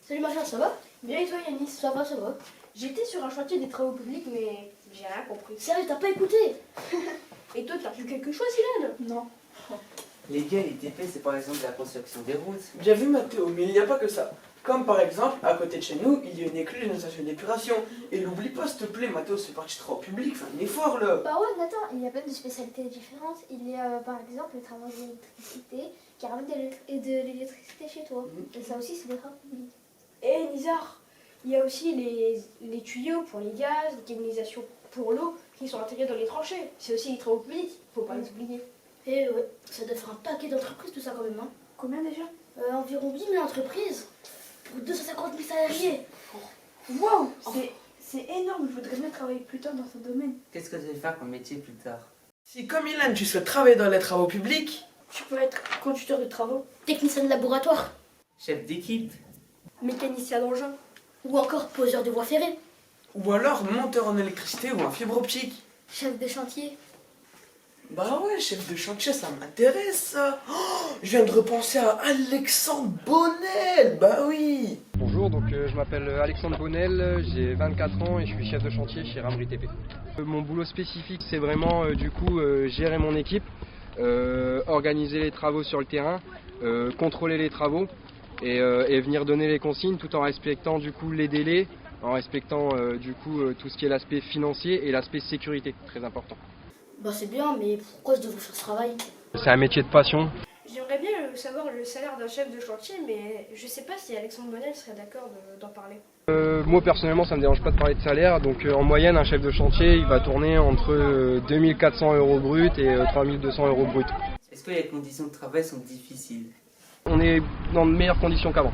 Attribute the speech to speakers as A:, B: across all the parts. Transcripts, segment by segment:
A: Salut Machin, ça va?
B: Bien et toi Yanis?
A: Ça va, ça va.
B: J'étais sur un chantier des travaux publics mais j'ai rien compris.
A: Sérieux, t'as pas écouté?
B: Et toi t'as vu quelque chose Ilan?
A: Non.
C: Les gars, les TP, c'est par exemple la construction des routes.
D: Bien vu Mathéo, mais il n'y a pas que ça. Comme par exemple, à côté de chez nous, il y a une écluse d'une station d'épuration. Et n'oublie pas, s'il te plaît, Mathéo, c'est parti de travaux publics, fais un effort là.
E: Bah ouais, mais attends, il y a plein de spécialités différentes. Il y a par exemple les travaux d'électricité qui ramènent de l'électricité chez toi. Et ça aussi, c'est des travaux publics.
B: Et Nizar, il y a aussi les tuyaux pour les gaz, les canalisations pour l'eau qui sont intégrés dans les tranchées. C'est aussi les travaux publics, faut pas les oublier.
A: Eh ouais, ça doit faire un paquet d'entreprises tout ça quand même. Hein.
B: Combien déjà?
A: Environ 8 000 entreprises pour 250 000 salariés.
B: Waouh, c'est énorme, je voudrais bien travailler plus tard dans ce domaine.
C: Qu'est-ce que tu veux faire comme métier plus tard?
D: Si comme Ilan, tu souhaites travailler dans les travaux publics,
B: Tu peux être conducteur de travaux,
A: Technicien de laboratoire
C: Chef d'équipe?
B: mécanicien d'engin.
A: ou encore poseur de voies ferrées,
D: ou alors monteur en électricité ou en fibre optique.
A: chef de chantier.
D: Bah ouais, chef de chantier, ça m'intéresse ça. Oh, je viens de repenser à Alexandre Bonnel, bah oui.
F: Bonjour, donc je m'appelle Alexandre Bonnel, j'ai 24 ans et je suis chef de chantier chez Ramri TP. Mon boulot spécifique, c'est vraiment gérer mon équipe, organiser les travaux sur le terrain, contrôler les travaux et venir donner les consignes tout en respectant du coup les délais, en respectant tout ce qui est l'aspect financier et l'aspect sécurité, très important.
A: Bah c'est bien, mais pourquoi je devrais faire ce travail?
F: C'est un métier de passion.
B: J'aimerais bien savoir le salaire d'un chef de chantier, mais je sais pas si Alexandre Bonnel serait d'accord d'en parler.
F: Moi personnellement ça me dérange pas de parler de salaire, donc en moyenne un chef de chantier il va tourner entre 2400 € brut et 3200 € brut.
C: Est-ce que les conditions de travail sont difficiles?
F: On est dans de meilleures conditions qu'avant.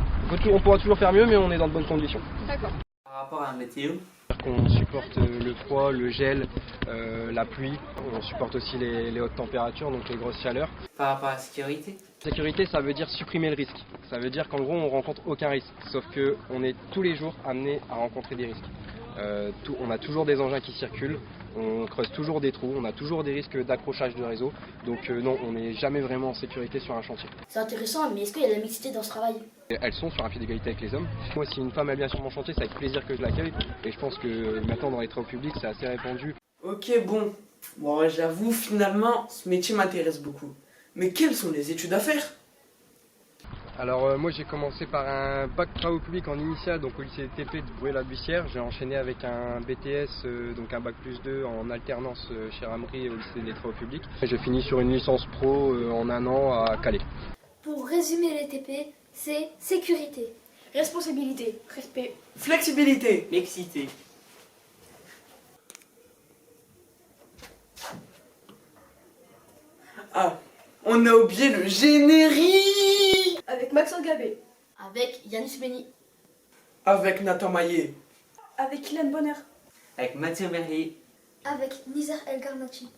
F: On pourra toujours faire mieux mais on est dans de bonnes conditions.
B: D'accord.
C: Par rapport à la météo?
F: On supporte le froid, le gel, la pluie, on supporte aussi les hautes températures, donc les grosses chaleurs.
C: Par rapport à la sécurité?
F: Sécurité, ça veut dire supprimer le risque. Ça veut dire qu'en gros, on rencontre aucun risque. Sauf qu'on est tous les jours amené à rencontrer des risques. On a toujours des engins qui circulent, on creuse toujours des trous, on a toujours des risques d'accrochage de réseau. Donc non, on n'est jamais vraiment en sécurité sur un chantier.
A: C'est intéressant, mais est-ce qu'il y a de la mixité dans ce travail?
F: Elles sont sur un pied d'égalité avec les hommes. Moi, si une femme elle vient sur mon chantier, c'est avec plaisir que je l'accueille. Et je pense que maintenant, dans les travaux publics, c'est assez répandu.
D: Ok, bon, j'avoue, finalement, ce métier m'intéresse beaucoup. Mais quelles sont les études à faire?
F: Alors moi j'ai commencé par un bac travaux publics en initiale, donc au lycée TP de Bruay-la-Bussière. J'ai enchaîné avec un BTS, donc un bac +2 en alternance chez Ramri au lycée des travaux publics. J'ai fini sur une licence pro en un an à Calais.
E: Pour résumer les TP, c'est sécurité.
B: Responsabilité, respect.
D: Flexibilité.
C: Mixité.
D: Ah, on a oublié le générique.
B: Avec Maxence Gabé.
A: Avec Yanis Beni.
D: Avec Nathan Maillet.
B: Avec Ilan Bonner.
C: Avec Mathieu Merrier.
E: Avec Nizar El Garnachi.